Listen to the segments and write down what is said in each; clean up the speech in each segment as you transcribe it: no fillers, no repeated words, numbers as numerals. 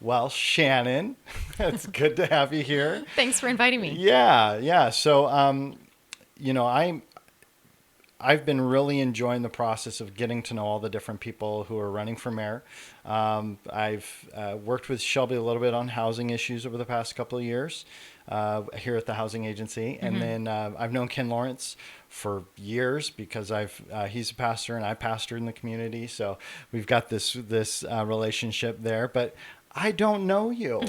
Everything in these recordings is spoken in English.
Well, Shannon, it's good to have you here. Thanks for inviting me. Yeah. So, you know, I've been really enjoying the process of getting to know all the different people who are running for mayor. I've worked with Shelby a little bit on housing issues over the past couple of years here at the housing agency, and then I've known Ken Lawrence for years because he's a pastor and I pastor in the community, so we've got this relationship there. But I don't know you,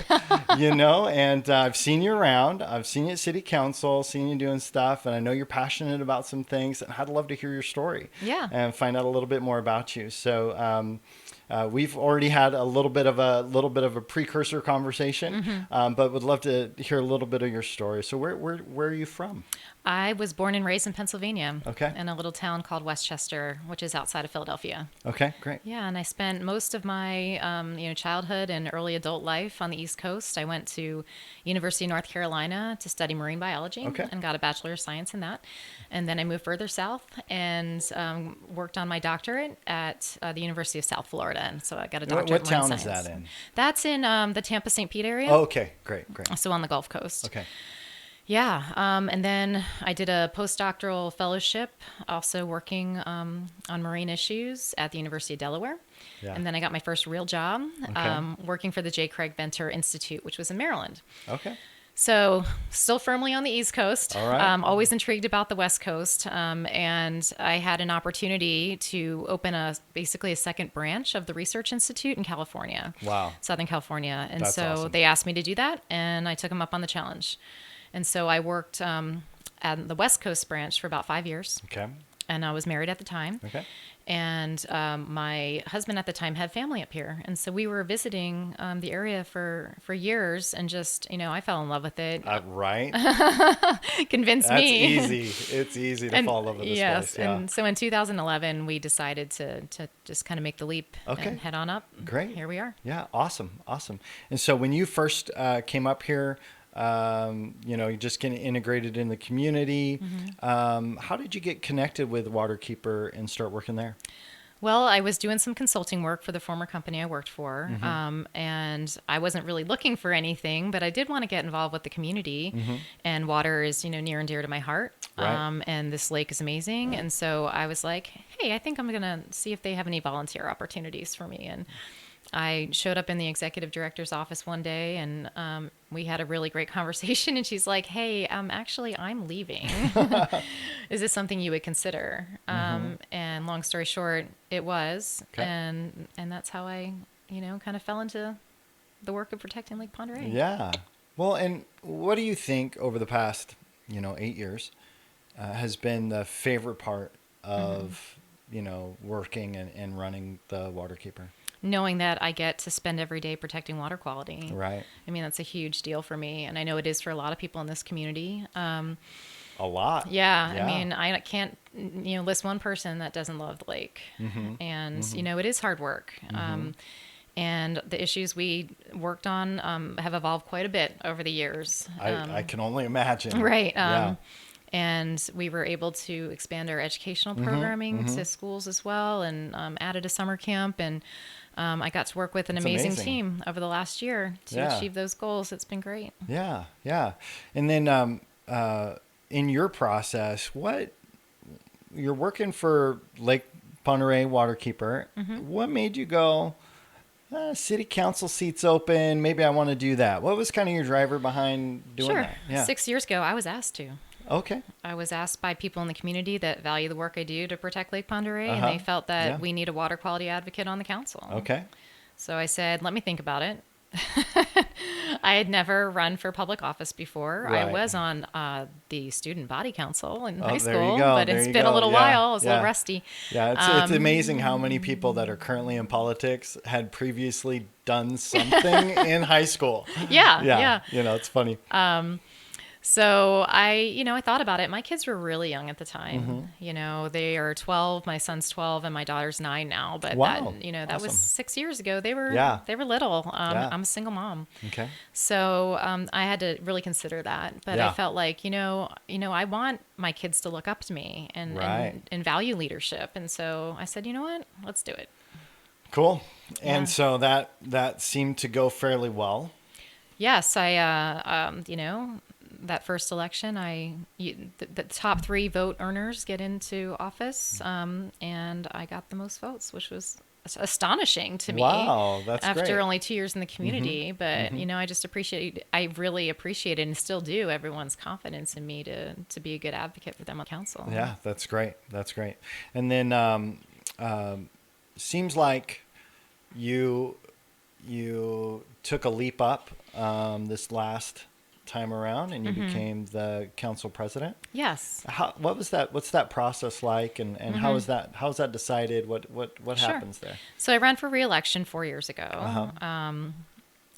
and I've seen you around. I've seen you at city council, seen you doing stuff, and I know you're passionate about some things. And I'd love to hear your story, Yeah. and find out a little bit more about you. So we've already had a little bit of a precursor conversation, but would love to hear a little bit of your story. So where are you from? I was born and raised in Pennsylvania. Okay. In a little town called Westchester, which is outside of Philadelphia. Okay, great. Yeah, and I spent most of my childhood and early adult life on the East Coast. I went to University of North Carolina to study marine biology and got a Bachelor of Science in that. And then I moved further south and worked on my doctorate at the University of South Florida. And so I got a doctorate What in marine town science. is that in? That's in the Tampa-St. Pete area. Oh, okay, great. So on the Gulf Coast. Okay. Yeah, and then I did a postdoctoral fellowship, also working on marine issues at the University of Delaware. Yeah. And then I got my first real job working for the J. Craig Venter Institute, which was in Maryland. Okay. So still firmly on the East Coast, All right. always intrigued about the West Coast. And I had an opportunity to open basically a second branch of the Research Institute in California. Wow. Southern California. And That's so awesome. they asked me to do that, and I took them up on the challenge. And so I worked at the West Coast branch for about 5 years. Okay. And I was married at the time. Okay. And my husband at the time had family up here. And so we were visiting the area for years, and just, I fell in love with it. Right. Convinced That's me. easy. It's easy to fall in love with this place. Yeah. And so in 2011, we decided to just kind of make the leap and head on up. Great. Here we are. Yeah. Awesome. And so when you first came up here, you're just getting integrated in the community. How did you get connected with Waterkeeper and start working there? Well, I was doing some consulting work for the former company I worked for, and I wasn't really looking for anything, but I did want to get involved with the community, and water is, near and dear to my heart, Right. and this lake is amazing, and so I was like, hey, I think I'm going to see if they have any volunteer opportunities for me, and I showed up in the executive director's office one day, and we had a really great conversation. And she's like, "Hey, actually, I'm leaving. Is this something you would consider?" And long story short, it was, Okay. and that's how I, kind of fell into the work of protecting Lake Pend Oreille. Yeah. Well, and what do you think over the past, 8 years, has been the favorite part of, working and running the Waterkeeper? Knowing that I get to spend every day protecting water quality. Right. I mean, that's a huge deal for me. And I know it is for a lot of people in this community. A lot. Yeah. Yeah. I mean, I can't, list one person that doesn't love the lake. And, it is hard work. And the issues we worked on have evolved quite a bit over the years. I can only imagine. Right. Yeah. And we were able to expand our educational programming to schools as well, and added a summer camp. And I got to work with an amazing team over the last year to achieve those goals. It's been great. Yeah. And then in your process, you're working for Lake Pend Oreille Waterkeeper. What made you go, city council seats open, maybe I want to do that? What was kind of your driver behind doing that? Yeah. 6 years ago, I was asked to. Okay. I was asked by people in the community that value the work I do to protect Lake Pend Oreille, and they felt that we need a water quality advocate on the council. Okay. So I said, let me think about it. I had never run for public office before. Right. I was on the student body council in high there you school, go, but there it's you been go. a little Yeah, while. I was a yeah. little rusty. Yeah, it's amazing how many people that are currently in politics had previously done something in high school. Yeah. It's funny. So I thought about it. My kids were really young at the time. They are 12. My son's 12 and my daughter's 9 now. But Wow. that Awesome. was 6 years ago. They were little. Yeah. I'm a single mom. Okay. So I had to really consider that. But Yeah. I felt like, I want my kids to look up to me and, Right. and value leadership. And so I said, you know what? Let's do it. Cool. And Yeah. so that seemed to go fairly well. Yes, that first election, the top 3 vote earners get into office, and I got the most votes, which was astonishing to me Wow, that's after great. only 2 years in the community. But I really appreciated and still do everyone's confidence in me to be a good advocate for them on council. Yeah, that's great. That's great. And then seems like you you took a leap up this last time around, and you became the council president. Yes. What was that? What's that process like, and how's that decided? What Sure. happens there? So I ran for re-election 4 years ago. Uh-huh.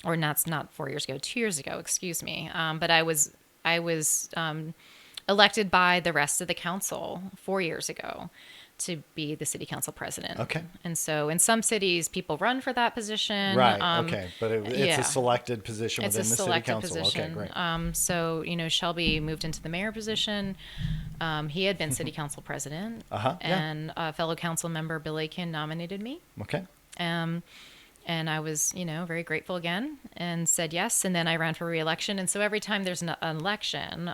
Or not 4 years ago, 2 years ago, excuse me. But I was elected by the rest of the council 4 years ago to be the city council president. Okay. And so in some cities, people run for that position. Right. Okay. But it's yeah. a selected position It's within a the city selected council. position. Okay. Great. So Shelby moved into the mayor position. He had been city council president, Uh-huh, yeah. and fellow council member Bill Aiken nominated me. Okay. And I was, very grateful again and said yes. And then I ran for re-election. And so every time there's an election,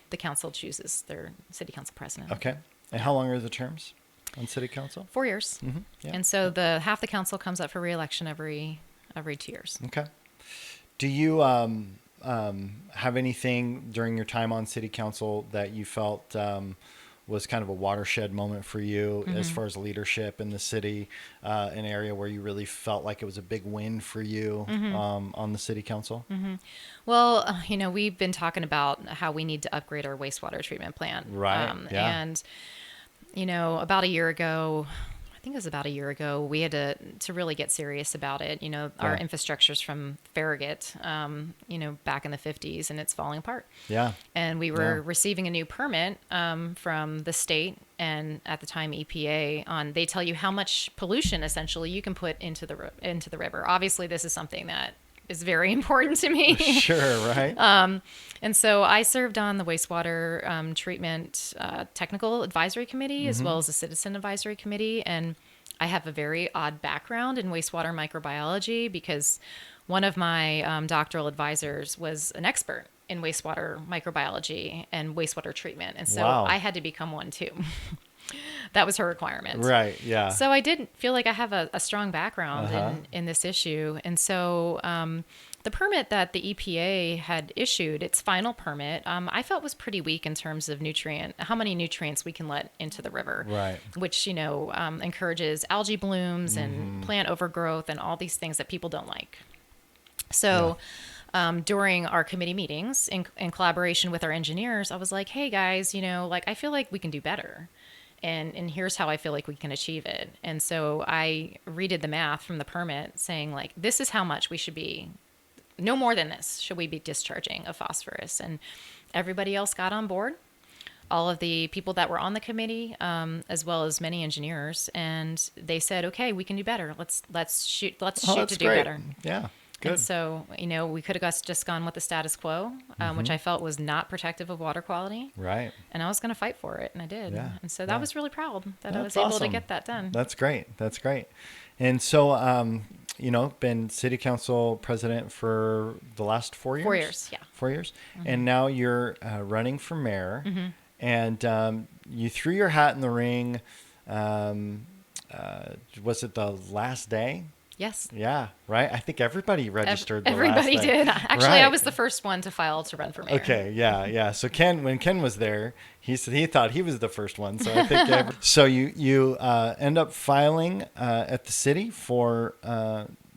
the council chooses their city council president. Okay. And how long are the terms on city council? 4 years. Yeah. And so half the council comes up for re-election every 2 years. Okay. Do you have anything during your time on city council that you felt was kind of a watershed moment for you as far as leadership in the city, an area where you really felt like it was a big win for you on the city council? Well, we've been talking about how we need to upgrade our wastewater treatment plant. Right, yeah. And, about a year ago, I think it was about a year ago, we had to really get serious about it. Our Yeah. infrastructure's from Farragut, back in the 50s, and it's falling apart. Yeah. And we were Yeah. receiving a new permit from the state, and at the time EPA, they tell you how much pollution essentially you can put into the river. Obviously, this is something that is very important to me. Sure. Right. And so I served on the wastewater treatment technical advisory committee as well as the citizen advisory committee. And I have a very odd background in wastewater microbiology because one of my doctoral advisors was an expert in wastewater microbiology and wastewater treatment. And so Wow. I had to become one too. That was her requirement. Right. Yeah. So I did feel like I have a strong background in this issue. And so the permit that the EPA had issued, its final permit, I felt was pretty weak in terms of how many nutrients we can let into the river. Right. Which, encourages algae blooms and plant overgrowth and all these things that people don't like. So during our committee meetings in collaboration with our engineers, I was like, hey guys, I feel like we can do better. And here's how I feel like we can achieve it. And so I redid the math from the permit saying this is how much we should be, no more than this should we be discharging of phosphorus. And everybody else got on board, all of the people that were on the committee, as well as many engineers. And they said, okay, we can do better. Let's shoot That's to do great. better. Yeah. Good. And so, we could have just gone with the status quo, which I felt was not protective of water quality. Right. And I was going to fight for it, and I did. Yeah, And so that yeah. was really proud that I That's was able to awesome. get that done. That's great. That's great. And so, been city council president for the last 4 years? 4 years, yeah. 4 years. And now you're running for mayor. And you threw your hat in the ring. Was it the last day? Yes. Yeah, right. I think everybody registered. Everybody the last day. did. Actually, I Right. was the first one to file to run for mayor. Okay, yeah. So when Ken was there, he said he thought he was the first one. So I think so. You end up filing at the city for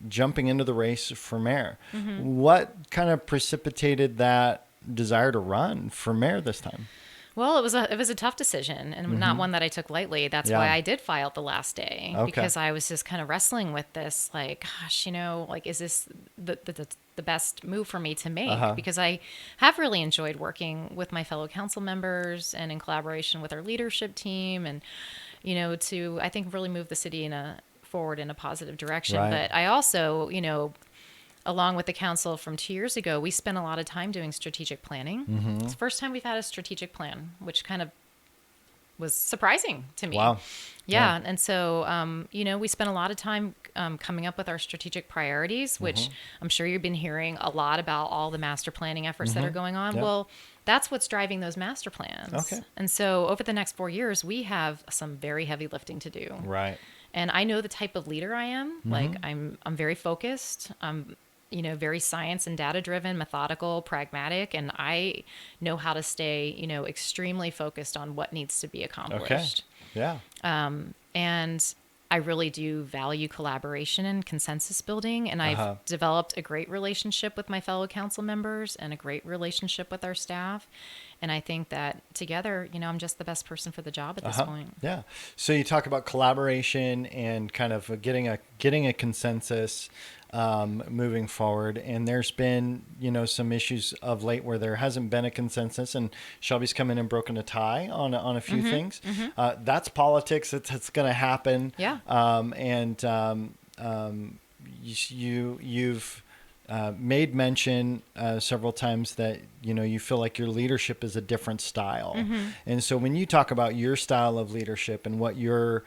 jumping into the race for mayor. What kind of precipitated that desire to run for mayor this time? Well, it was a tough decision and not one that I took lightly. That's Yeah. why I did file the last day Okay. because I was just kind of wrestling with this, gosh, is this the best move for me to make? Because I have really enjoyed working with my fellow council members and in collaboration with our leadership team, and to I think really move the city forward in a positive direction. Right. But I also, along with the council from 2 years ago, we spent a lot of time doing strategic planning. It's the first time we've had a strategic plan, which kind of was surprising to me. Wow. Yeah. And so, we spent a lot of time coming up with our strategic priorities, which I'm sure you've been hearing a lot about all the master planning efforts that are going on. Yep. Well, that's what's driving those master plans. Okay. And so over the next 4 years, we have some very heavy lifting to do. Right. And I know the type of leader I am. Like I'm very focused. I'm, very science and data driven, methodical, pragmatic, and I know how to stay, extremely focused on what needs to be accomplished. Yeah. And I really do value collaboration and consensus building. And I've developed a great relationship with my fellow council members and a great relationship with our staff. And I think that together, I'm just the best person for the job at this point. Yeah. So you talk about collaboration and kind of getting a consensus moving forward. And there's been, some issues of late where there hasn't been a consensus, and Shelby's come in and broken a tie on a few things. That's politics. It's going to happen. Yeah. You've made mention several times that you feel like your leadership is a different style, and so when you talk about your style of leadership and what you're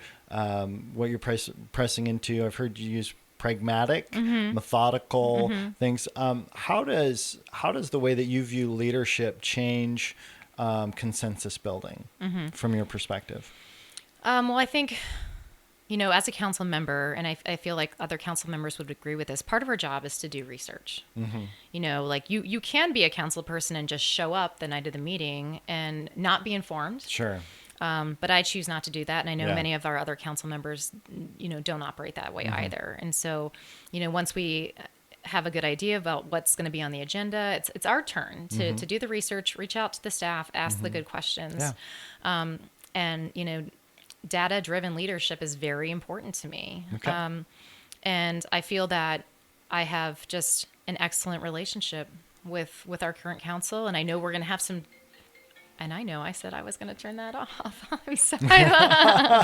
pressing into, I've heard you use pragmatic, methodical things. How does the way that you view leadership change consensus building from your perspective? Well, I think, as a council member, and I feel like other council members would agree with this, part of our job is to do research. Like you can be a council person and just show up the night of the meeting and not be informed. Sure. But I choose not to do that. And I know Yeah. many of our other council members, don't operate that way either. And so, once we have a good idea about what's going to be on the agenda, it's our turn to do the research, reach out to the staff, ask the good questions. Yeah. And, data-driven leadership is very important to me. Okay. And I feel that I have just an excellent relationship with our current council. And I know we're going to have some... And I know I said I was going to turn that off. I'm sorry. I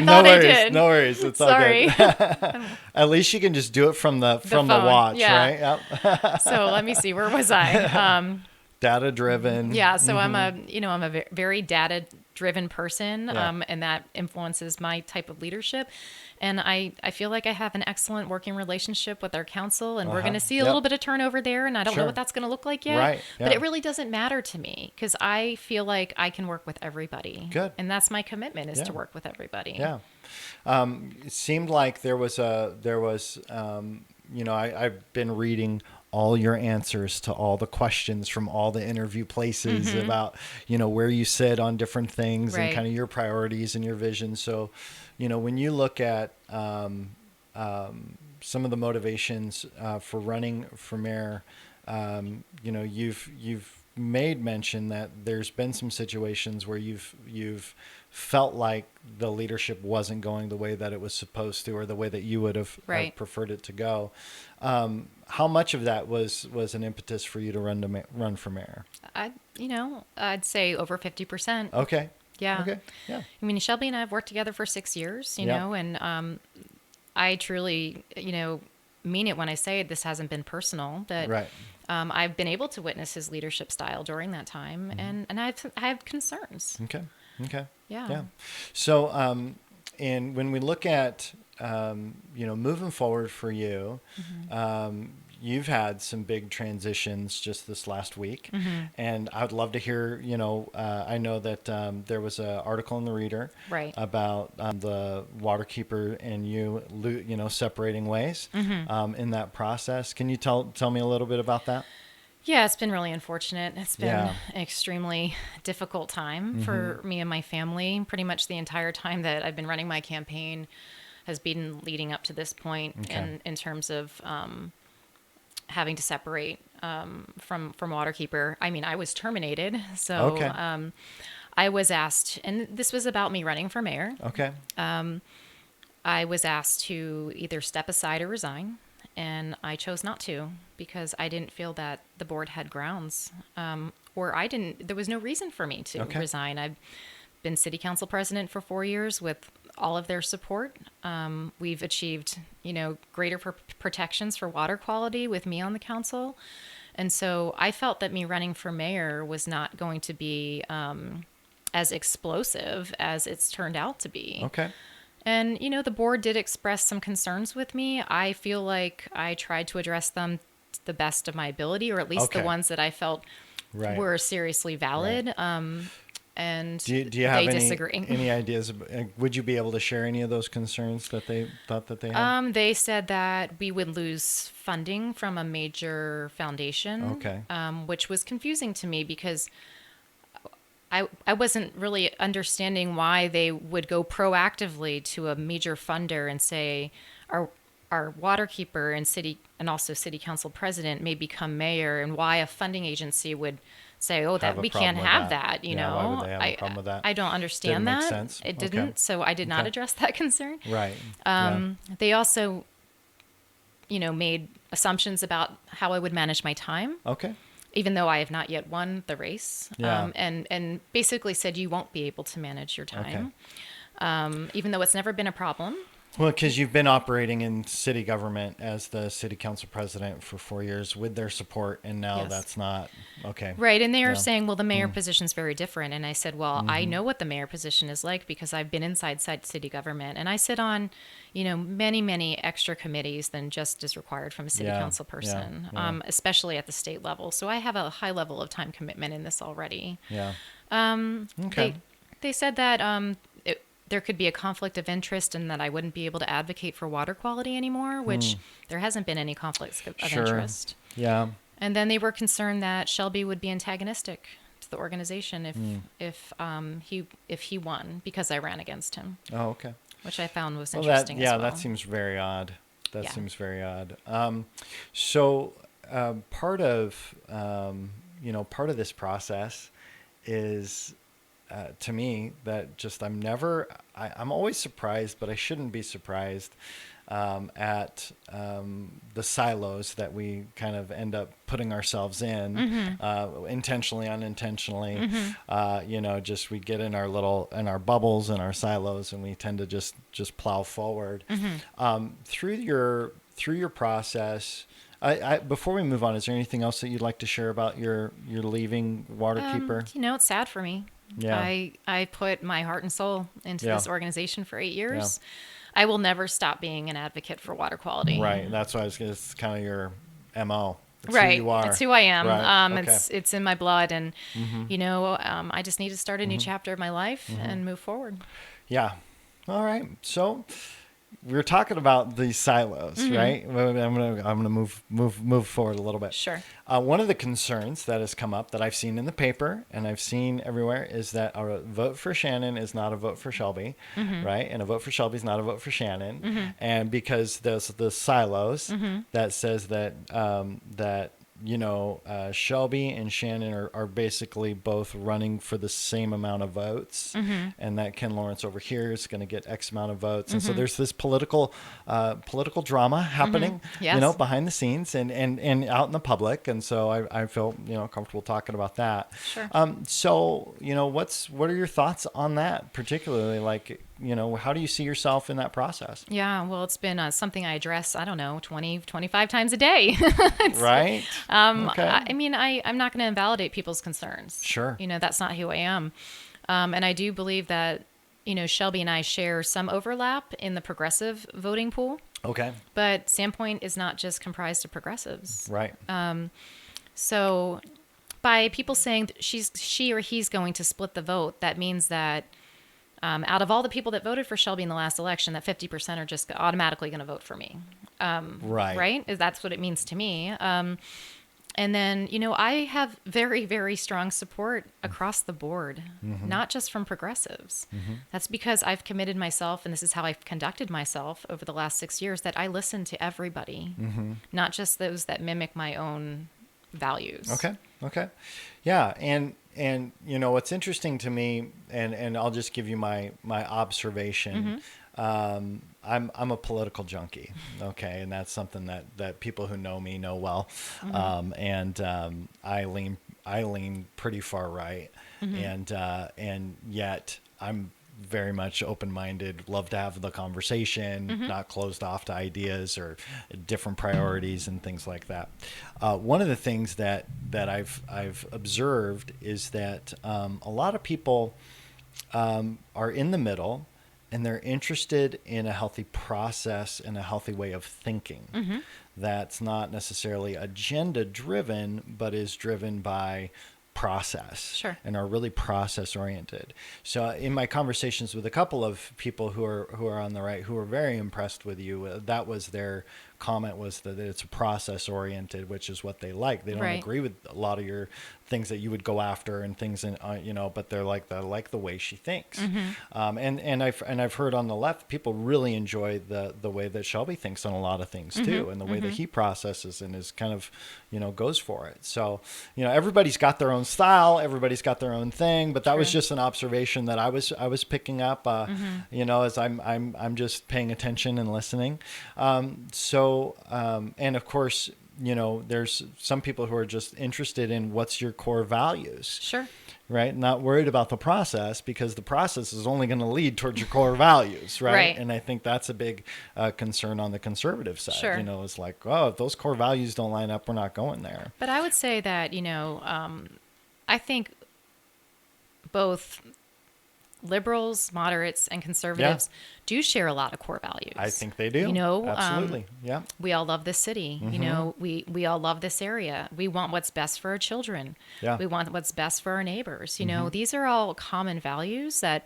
thought I did. No worries. It's sorry. all good. At least you can just do it from the phone, watch, yeah. right? Yep. So let me see. Where was I? Data driven. Yeah. So I'm a very data driven person, Yeah. and that influences my type of leadership. And I feel like I have an excellent working relationship with our council, and we're going to see a little bit of turnover there, and I don't know Sure. what that's going to look like yet. Right. But Yeah. it really doesn't matter to me because I feel like I can work with everybody. Good. And that's my commitment is Yeah. to work with everybody. Yeah. It seemed like I've been reading all your answers to all the questions from all the interview places about, where you sit on different things and Right. kind of your priorities and your vision. So, when you look at some of the motivations for running for mayor, you've made mention that there's been some situations where you've felt like the leadership wasn't going the way that it was supposed to, or the way that you would have Right. preferred it to go. How much of that was an impetus for you to run for mayor? I'd say over 50%. Okay. Yeah. Okay. Yeah. I mean, Shelby and I have worked together for 6 years, Yeah. and I truly, mean it when I say this hasn't been personal, that Right. I've been able to witness his leadership style during that time, and I have concerns. Okay. Okay. Yeah. Yeah. So, and when we look at, moving forward for you, you've had some big transitions just this last week, and I'd love to hear, I know that there was an article in the Reader Right. about the waterkeeper and you, separating ways in that process. Can you tell me a little bit about that? Yeah, it's been really unfortunate. It's been Yeah. an extremely difficult time for me and my family. Pretty much the entire time that I've been running my campaign has been leading up to this point Okay. in terms of having to separate from Waterkeeper. I mean, I was terminated, so Okay. I was asked, and this was about me running for mayor. Okay. I was asked to either step aside or resign, and I chose not to because I didn't feel that the board had grounds, or there was no reason for me to Okay. resign. I've been city council president for 4 years with all of their support. We've achieved, greater protections for water quality with me on the council. And so I felt that me running for mayor was not going to be as explosive as it's turned out to be. Okay. And, the board did express some concerns with me. I feel like I tried to address them to the best of my ability, or at least the Okay. ones that I felt Right. were seriously valid. Right. And Do you have they any disagree. any ideas? Would you be able to share any of those concerns that they thought that they had? They said that we would lose funding from a major foundation, Okay. Which was confusing to me because I wasn't really understanding why they would go proactively to a major funder and say our waterkeeper and also city council president may become mayor, and why a funding agency would say, oh, Have that a we problem can't with have that. that. Yeah, why would they have a problem with that? I don't understand Didn't make that. sense. It Okay. didn't, so I did not Okay. address that concern. Right. Yeah. They also, made assumptions about how I would manage my time, Okay. even though I have not yet won the race. Yeah. And basically said you won't be able to manage your time, even though it's never been a problem. Well, because you've been operating in city government as the city council president for 4 years with their support, and now Yes. that's not okay. Right. And they are Yeah. saying, well, the mayor position is very different. And I said, well, Mm-hmm. I know what the mayor position is like because I've been inside city government, and I sit on, many, many extra committees than just is required from a city Yeah. council person, Yeah. especially at the state level. So I have a high level of time commitment in this already. Yeah. They, Okay. they said that there could be a conflict of interest and that I wouldn't be able to advocate for water quality anymore, which there hasn't been any conflicts of Sure. interest. Yeah. And then they were concerned that Shelby would be antagonistic to the organization if he won because I ran against him, Oh, okay. which I found was Well, interesting as well. that seems very odd. That Yeah. seems very odd. So part of part of this process is to me that just I'm always surprised, but I shouldn't be surprised at the silos that we kind of end up putting ourselves in, intentionally, unintentionally. Just we get in our bubbles and our silos, and we tend to just plow forward. Through your process. Before we move on, is there anything else that you'd like to share about your leaving Waterkeeper? It's sad for me. Yeah. I put my heart and soul into Yeah. this organization for 8 years. I will never stop being an advocate for water quality. Right. That's why it's kind of your MO. It's Right. Who you are. It's who I am. Right. Okay. It's in my blood, and I just need to start a new chapter of my life and move forward. Yeah. All right. So we were talking about these silos, right? I'm gonna move forward a little bit. Sure. One of the concerns that has come up that I've seen in the paper and I've seen everywhere is that a vote for Shannon is not a vote for Shelby, right? And a vote for Shelby is not a vote for Shannon, and because there's the silos that says that Shelby and Shannon are basically both running for the same amount of votes, and that Ken Lawrence over here is going to get X amount of votes, and so there's this political drama happening, Yes. behind the scenes and out in the public, and so I feel comfortable talking about that. Sure. So what are your thoughts on that, particularly how do you see yourself in that process? Yeah, well, it's been something I address, 20, 25 times a day. Right? Okay. I'm not going to invalidate people's concerns. Sure. That's not who I am. And I do believe that, Shelby and I share some overlap in the progressive voting pool, Okay. but Sandpoint is not just comprised of progressives. Right. So by people saying that she or he's going to split the vote, that means that out of all the people that voted for Shelby in the last election, that 50% are just automatically going to vote for me. Right. Right? That's what it means to me. And then, I have very, very strong support across the board, not just from progressives. That's because I've committed myself, and this is how I've conducted myself over the last 6 years, that I listen to everybody, not just those that mimic my own values. Okay. Yeah. And what's interesting to me, and I'll just give you my observation. I'm a political junkie. Okay. And that's something that people who know me know well. I lean pretty far right. And yet I'm very much open-minded, love to have the conversation, not closed off to ideas or different priorities and things like that. One of the things that I've observed is that a lot of people are in the middle, and they're interested in a healthy process and a healthy way of thinking. That's not necessarily agenda driven, but is driven by process. Sure. And are really process oriented. So in my conversations with a couple of people who are on the right, who were very impressed with you, that was their comment, was that it's process oriented, which is what they like. They don't Right. agree with a lot of your things that you would go after and things, and but they like the way she thinks. And I've heard on the left, people really enjoy the way that Shelby thinks on a lot of things too, and the way that he processes and is kind of goes for it. So everybody's got their own style, everybody's got their own thing, but that was just an observation that I was picking up as I'm just paying attention and listening. And of course, there's some people who are just interested in what's your core values. Sure. Right? Not worried about the process, because the process is only going to lead towards your core values. Right? Right. And I think that's a big concern on the conservative side. Sure. It's like, oh, if those core values don't line up, we're not going there. But I would say that, I think both liberals, moderates, and conservatives do share a lot of core values. I think they do. Absolutely. Yeah. We all love this city. We all love this area. We want what's best for our children. Yeah. We want what's best for our neighbors. These are all common values that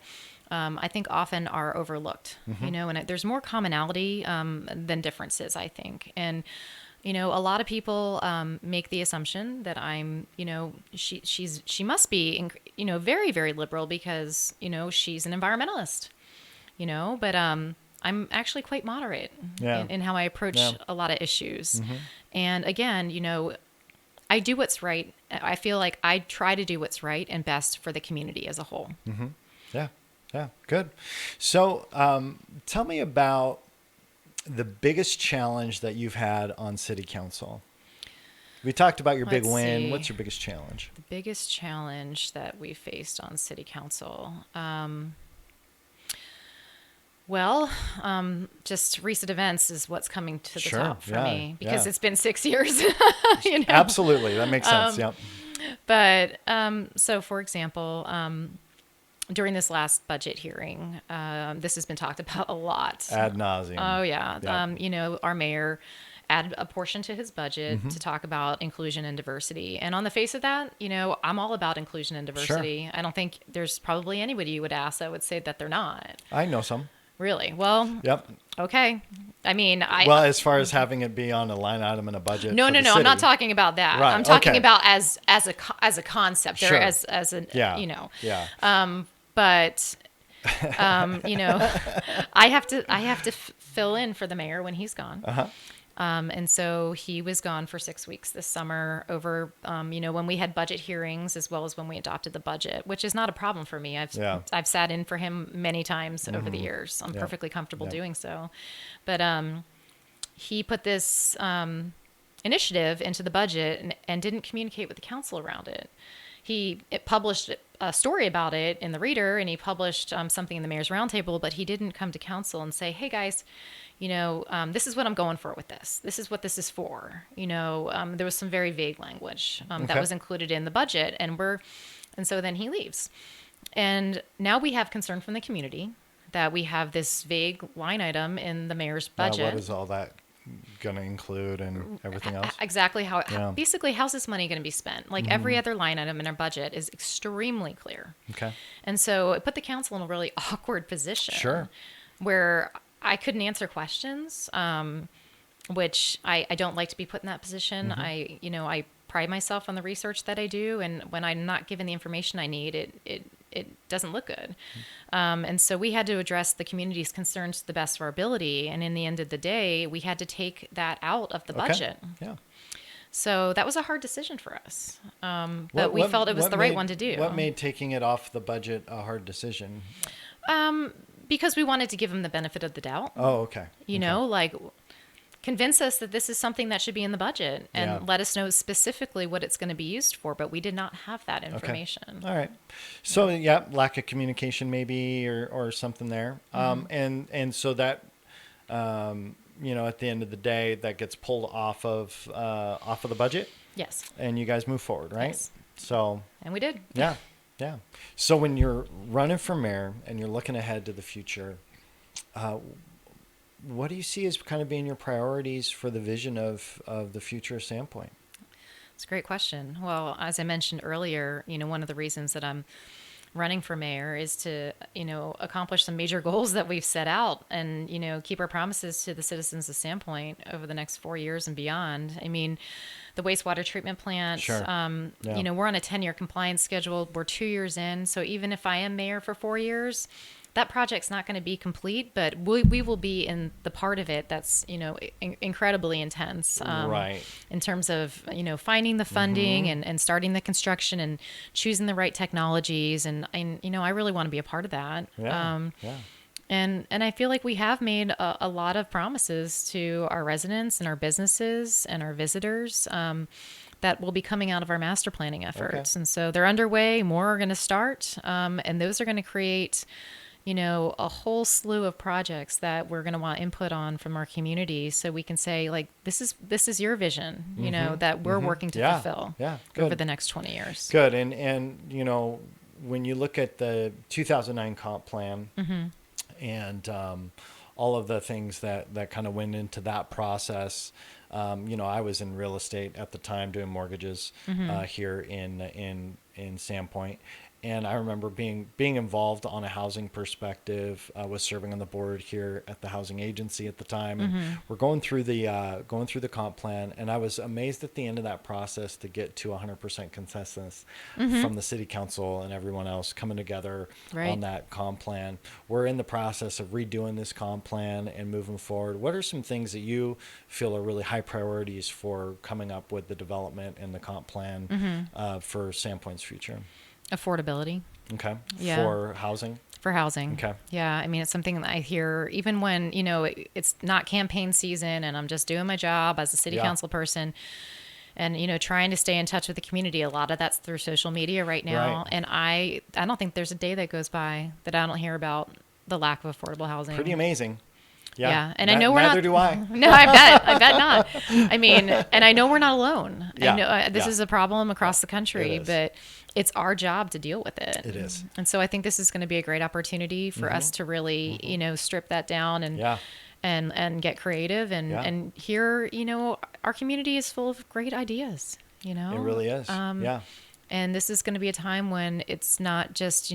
I think often are overlooked. And there's more commonality than differences, I think. And a lot of people make the assumption that I'm, she must be, very, very liberal because, she's an environmentalist, but I'm actually quite moderate in how I approach a lot of issues. And again, I do what's right. I feel like I try to do what's right and best for the community as a whole. Yeah. Yeah. Good. So tell me about the biggest challenge that you've had on city council. We talked about your big Let's win. see. What's your biggest challenge? The biggest challenge that we faced on city council. Just recent events is what's coming to the Sure, top for me, because yeah. it's been 6 years. Absolutely. That makes sense. Yep. But so, for example, during this last budget hearing, this has been talked about a lot. Ad nauseum. Oh, yeah. Yeah. Our mayor added a portion to his budget to talk about inclusion and diversity. And on the face of that, I'm all about inclusion and diversity. Sure. I don't think there's probably anybody you would ask that would say that they're not. I know some. Really? Well, Yep. okay. I mean, Well, as far as having it be on a line item in a budget. No. city. I'm not talking about that. Right, I'm talking okay. about as a concept, Sure. or as a Yeah. Yeah. Yeah. I have to fill in for the mayor when he's gone. Uh-huh. And so he was gone for 6 weeks this summer over, when we had budget hearings, as well as when we adopted the budget, which is not a problem for me. I've sat in for him many times over the years. I'm perfectly comfortable doing so. But he put this initiative into the budget and didn't communicate with the council around it. He published a story about it in the Reader, and he published something in the Mayor's Roundtable, but he didn't come to council and say, hey, guys, this is what I'm going for with this. This is what this is for. There was some very vague language that was included in the budget, and so then he leaves. And now we have concern from the community that we have this vague line item in the mayor's budget. What is all that going to include and everything else? Exactly basically, how's this money going to be spent? Like every other line item in our budget is extremely clear. Okay. And so it put the council in a really awkward position. Sure. Where I couldn't answer questions, which I don't like to be put in that position. I pride myself on the research that I do, and when I'm not given the information I need, it doesn't look good. And so we had to address the community's concerns to the best of our ability, and in the end of the day, we had to take that out of the budget. Yeah. So that was a hard decision for us, but we felt it was the right one to do. What made taking it off the budget a hard decision? Because we wanted to give them the benefit of the doubt. Oh, okay. Convince us that this is something that should be in the budget, and let us know specifically what it's going to be used for, but we did not have that information. Okay. All right. So, lack of communication maybe or something there. And so that, at the end of the day, that gets pulled off of the budget. Yes. And you guys move forward, right? Yes. So. And we did. Yeah. Yeah. So when you're running for mayor and you're looking ahead to the future, uh, what do you see as kind of being your priorities for the vision of the future of Sandpoint? It's a great question. Well, as I mentioned earlier, one of the reasons that I'm running for mayor is to, accomplish some major goals that we've set out and, keep our promises to the citizens of Sandpoint over the next 4 years and beyond. I mean, the wastewater treatment plant, Sure. Yeah. we're on a 10-year compliance schedule. We're 2 years in. So even if I am mayor for 4 years, that project's not going to be complete, but we will be in the part of it that's, incredibly intense Right. in terms of, finding the funding and starting the construction and choosing the right technologies. And I really want to be a part of that. Yeah. Yeah. And I feel like we have made a lot of promises to our residents and our businesses and our visitors that will be coming out of our master planning efforts. Okay. And so they're underway. More are going to start. And those are going to create, a whole slew of projects that we're going to want input on from our community, so we can say, like, this is your vision, that we're working to Yeah. fulfill Yeah. over Good. the next 20 years. Good. And when you look at the 2009 comp plan and all of the things that kind of went into that process, I was in real estate at the time doing mortgages here in Sandpoint. And I remember being involved on a housing perspective. I was serving on the board here at the housing agency at the time, and we're going through the comp plan. And I was amazed at the end of that process to get to 100% consensus from the city council and everyone else coming together Right. on that comp plan. We're in the process of redoing this comp plan and moving forward. What are some things that you feel are really high priorities for coming up with the development and the comp plan for Sandpoint's future? Affordability Okay. Yeah. For housing. for housing. Okay. Yeah. I mean, it's something that I hear even when, it's not campaign season and I'm just doing my job as a city Yeah. council person and, trying to stay in touch with the community. A lot of that's through social media right now. Right. And I don't think there's a day that goes by that I don't hear about the lack of affordable housing. Pretty amazing. Yeah. Yeah, and I know we're neither not. do I. No, I bet not. I mean, and I know we're not alone. Yeah, I know this yeah. is a problem across the country, It is. but it's our job to deal with it. It is. And so I think this is going to be a great opportunity for us to really, strip that down and Yeah. and get creative and Yeah. and here, our community is full of great ideas. It really is. Yeah. And this is going to be a time when it's not just,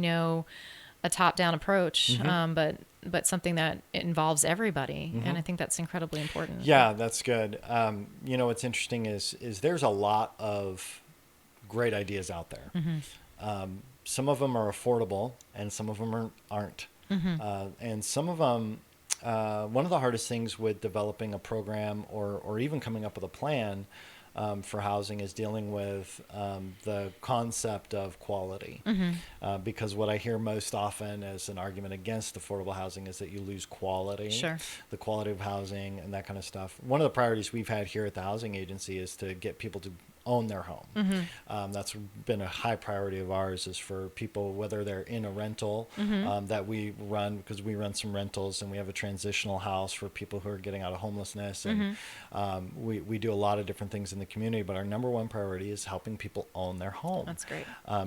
a top-down approach, but something that involves everybody. And I think that's incredibly important. Yeah, that's good. What's interesting is there's a lot of great ideas out there. Some of them are affordable, and some of them aren't. And some of them, one of the hardest things with developing a program or even coming up with a plan for housing is dealing with the concept of quality. Because what I hear most often as an argument against affordable housing is that you lose quality, Sure. the quality of housing and that kind of stuff. One of the priorities we've had here at the housing agency is to get people to own their home. That's been a high priority of ours, is for people, whether they're in a rental that we run, because we run some rentals and we have a transitional house for people who are getting out of homelessness. And we do a lot of different things in the community, but our number one priority is helping people own their home. That's great.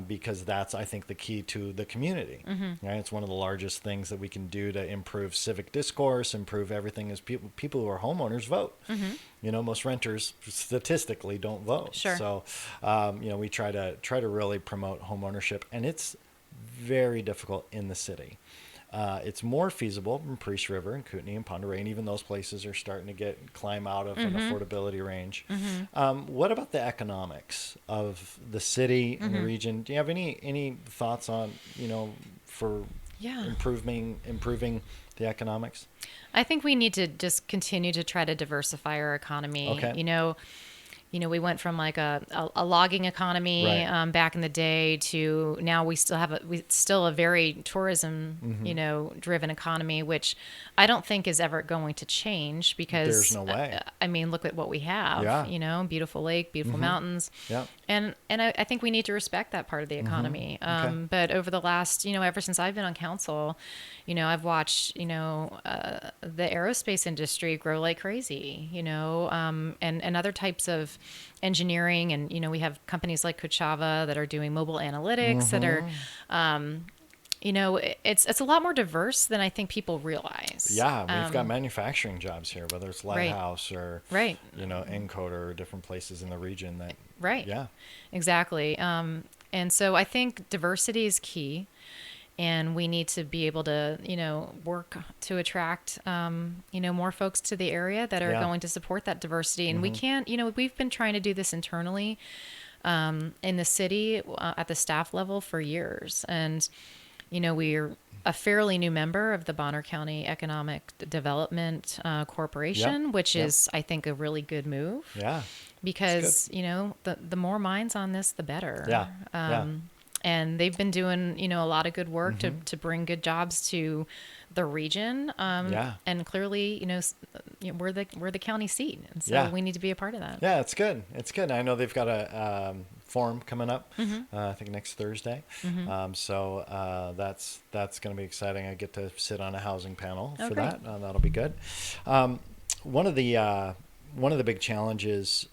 Because that's, I think, the key to the community. Right? It's one of the largest things that we can do to improve civic discourse, improve everything, is people who are homeowners vote. Most renters statistically don't vote. Sure. So, we try to really promote home ownership, and it's very difficult in the city. It's more feasible in Priest River and Kootenai and Ponderay, and even those places are starting to climb out of an affordability range. What about the economics of the city and the region? Do you have any thoughts on, for Yeah. improving the economics? I think we need to just continue to try to diversify our economy. Okay. We went from like a logging economy Right. back in the day to now we still have a very tourism, driven economy, which I don't think is ever going to change because There's no way. I mean, look at what we have, Yeah. beautiful lake, beautiful mountains. Yeah. And I think we need to respect that part of the economy. Okay. But over the last, ever since I've been on council, I've watched, the aerospace industry grow like crazy, and other types of engineering, and we have companies like Kochava that are doing mobile analytics that are it's a lot more diverse than I think people realize. Yeah, we've got manufacturing jobs here, whether it's Lighthouse or Right. Encoder or different places in the region that Right. Yeah. Exactly. And so I think diversity is key, and we need to be able to, work to attract, more folks to the area that are Yeah. going to support that diversity. And we can't, we've been trying to do this internally in the city at the staff level for years. And, we're a fairly new member of the Bonner County Economic Development Corporation, which is, I think, a really good move. Yeah. Because, the more minds on this, the better. Yeah. And they've been doing, a lot of good work to bring good jobs to the region. And clearly, we're the county seat. And so we need to be a part of that. Yeah, it's good. It's good. I know they've got a forum coming up, I think next Thursday. So that's going to be exciting. I get to sit on a housing panel for great. that. That'll be good. One of the big challenges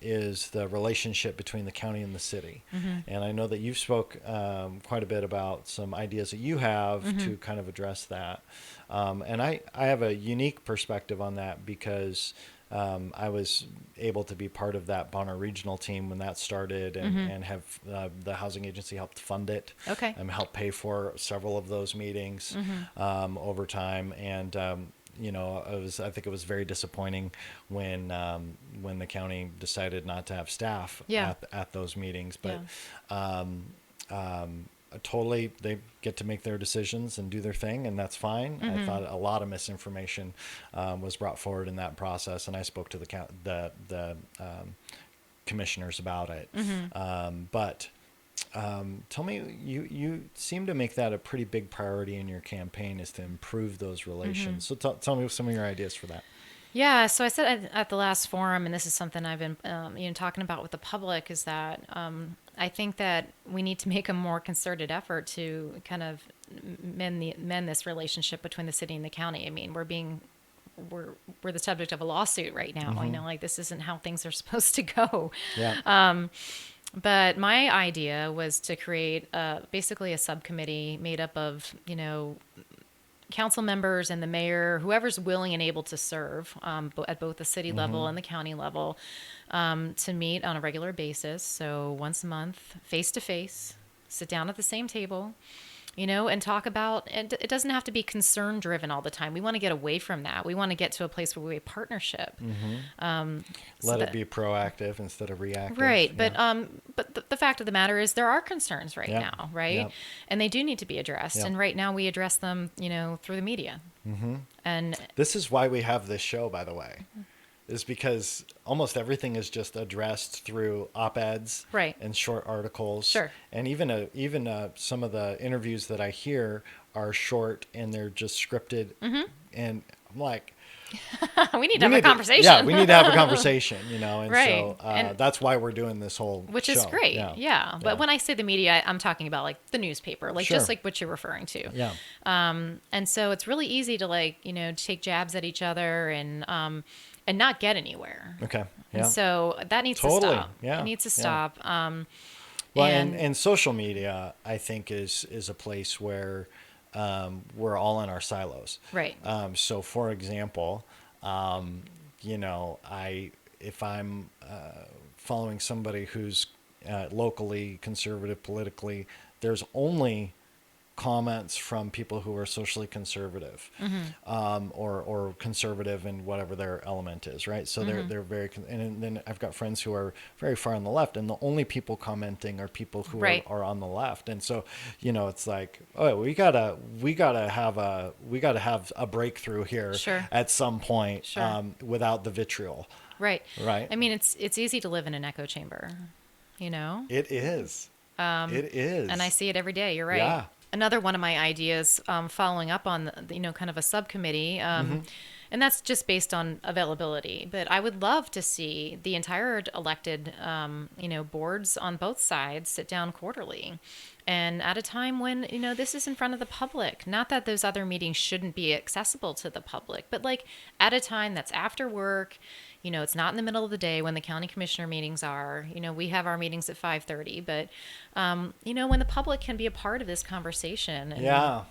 is the relationship between the county and the city. And I know that you've spoke quite a bit about some ideas that you have to kind of address that. And I have a unique perspective on that because I was able to be part of that Bonner regional team when that started and have the housing agency helped fund it. Okay. And helped pay for several of those meetings over time. And I think it was very disappointing when the county decided not to have staff at those meetings. But totally, they get to make their decisions and do their thing, and that's fine. I thought a lot of misinformation was brought forward in that process, and I spoke to the commissioners about it. But tell me, you seem to make that a pretty big priority in your campaign, is to improve those relations. So tell me some of your ideas for that. Yeah, so I said at the last forum, and this is something I've been talking about with the public, is that I think that we need to make a more concerted effort to kind of mend this relationship between the city and the county. I mean, we're the subject of a lawsuit right now. This isn't how things are supposed to go. Yeah. But my idea was to create basically a subcommittee made up of, council members and the mayor, whoever's willing and able to serve at both the city level and the county level, to meet on a regular basis. So once a month, face to face, sit down at the same table, and talk about, it doesn't have to be concern driven all the time. We want to get away from that. We want to get to a place where we have partnership. Let it be proactive instead of reactive. Right. Yeah. But the fact of the matter is there are concerns right Yep. now, right? Yep. And they do need to be addressed. Yep. And right now we address them, through the media. And This is why we have this show, by the way, is because almost everything is just addressed through op-eds Right. and short articles. Sure. And even some of the interviews that I hear are short and they're just scripted. And I'm like, we need to have a conversation. Yeah, we need to have a conversation, And Right. so And that's why we're doing this whole which show. is great. Yeah. But when I say the media, I'm talking about like the newspaper, Sure. just like what you're referring to. Yeah. And so it's really easy to take jabs at each other and not get anywhere. Okay. Yeah. And so that needs to Totally. stop. Yeah. It needs to Yeah. stop. Well, and social media, I think, is a place where we're all in our silos. Right. So, for example, if I'm following somebody who's locally conservative politically, there's only comments from people who are socially conservative, or conservative in whatever their element is, right? So they're very, and then I've got friends who are very far on the left, and the only people commenting are people who Right. are on the left, and so it's like, oh, we gotta have a breakthrough here Sure. at some point, Sure. without the vitriol. Right. Right. I mean, it's easy to live in an echo chamber, It is. It is. and I see it every day. You're right. Yeah. Another one of my ideas, following up on kind of a subcommittee, and that's just based on availability. But I would love to see the entire elected, boards on both sides sit down quarterly, and at a time when this is in front of the public. Not that those other meetings shouldn't be accessible to the public, but like at a time that's after work. It's not in the middle of the day when the county commissioner meetings are. We have our meetings at 5:30, but when the public can be a part of this conversation. And Yeah.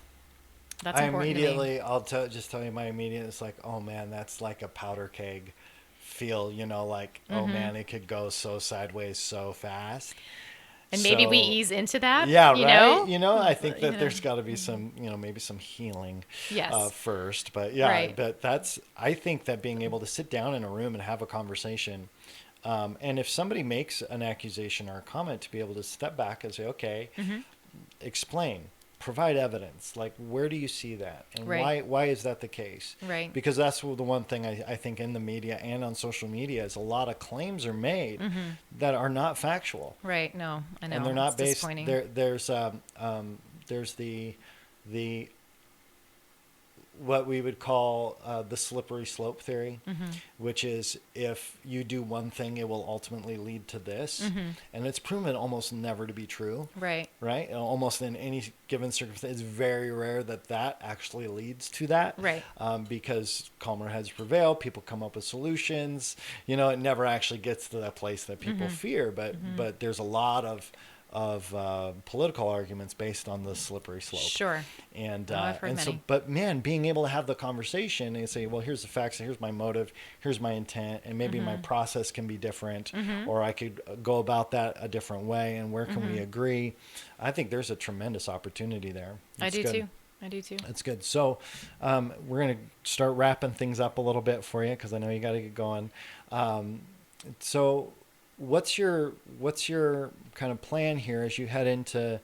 that's important to me. I'll just tell you my immediate, it's like, oh man, that's like a powder keg feel, like, oh man, it could go so sideways so fast. And maybe we So, ease into that, yeah, right. I think that You there's know. got to be some, maybe some healing Yes. first. But yeah, Right. but I think that being able to sit down in a room and have a conversation, and if somebody makes an accusation or a comment, to be able to step back and say, okay, explain, provide evidence. Like, where do you see that, and Right. why is that the case? Right. Because that's the one thing I think in the media and on social media is a lot of claims are made that are not factual, Right. No, I know. and they're It's not based. disappointing. There's the what we would call the slippery slope theory, which is if you do one thing, it will ultimately lead to this, and it's proven almost never to be true. Right. Right? Almost in any given circumstance, it's very rare that actually leads to that. Right. Because calmer heads prevail, people come up with solutions. It never actually gets to that place that people fear, but there's a lot of political arguments based on the slippery slope. Sure. And I've heard and so, many. but man, being able to have the conversation and say, well, here's the facts, here's my motive, here's my intent, and maybe my process can be different, or I could go about that a different way, and where can we agree? I think there's a tremendous opportunity there. I It's do good. too. I do too. That's good. So we're going to start wrapping things up a little bit for you because I know you got to get going. So what's your kind of plan here as you head into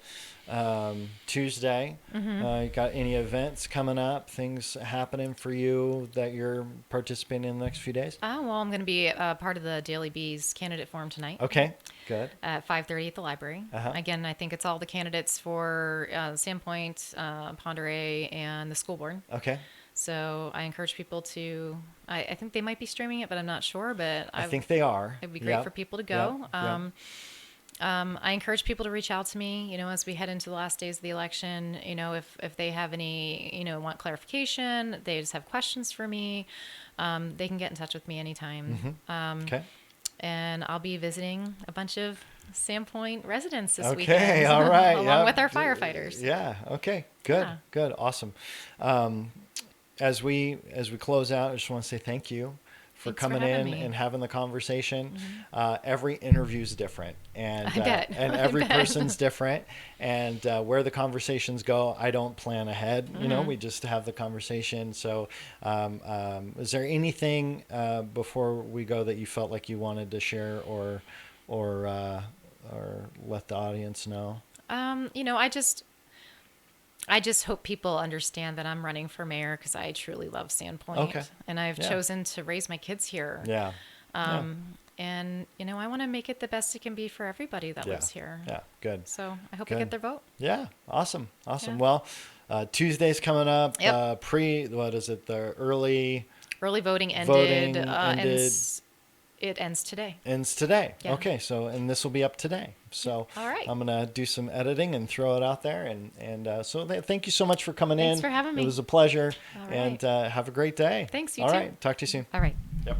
Tuesday? You got any events coming up, things happening for you that you're participating in the next few days? Well, I'm going to be part of the Daily Bees candidate forum tonight. Okay, good. At 5:30 at the library. Again, I think it's all the candidates for Sandpoint, Oreille, and the school board. Okay. So I encourage people to. I think they might be streaming it, but I'm not sure. But I think they are. It'd be great Yep. for people to go. Yep. I encourage people to reach out to me, as we head into the last days of the election, if they have any, want clarification, they just have questions for me, they can get in touch with me anytime. Okay. And I'll be visiting a bunch of Sandpoint residents this Okay, weekend. all right. Along Yep. with our firefighters. Yeah. Okay. Good. Yeah. Good. Awesome. As we close out, I just want to say thank you for Thanks for coming having in me. and having the conversation. Every interview is different, and I bet. and I every bet. person's different. And where the conversations go, I don't plan ahead. We just have the conversation. So, is there anything before we go that you felt like you wanted to share or let the audience know? I just hope people understand that I'm running for mayor because I truly love Sandpoint. Okay. And I've Yeah. chosen to raise my kids here. Yeah. And, I want to make it the best it can be for everybody that lives here. Yeah. Good. So I hope Good. they get their vote. Yeah. Awesome. Yeah. Well, Tuesday's coming up. Yep. What is it? The early Early voting ended. voting It ends today. ends today. Yeah. Okay. So, and this will be up today. So All right. I'm going to do some editing and throw it out there. Thank you so much for coming in. Thanks for having me. It was a pleasure. All right. And have a great day. Thanks, you All too. right. Talk to you soon. All right. Yep.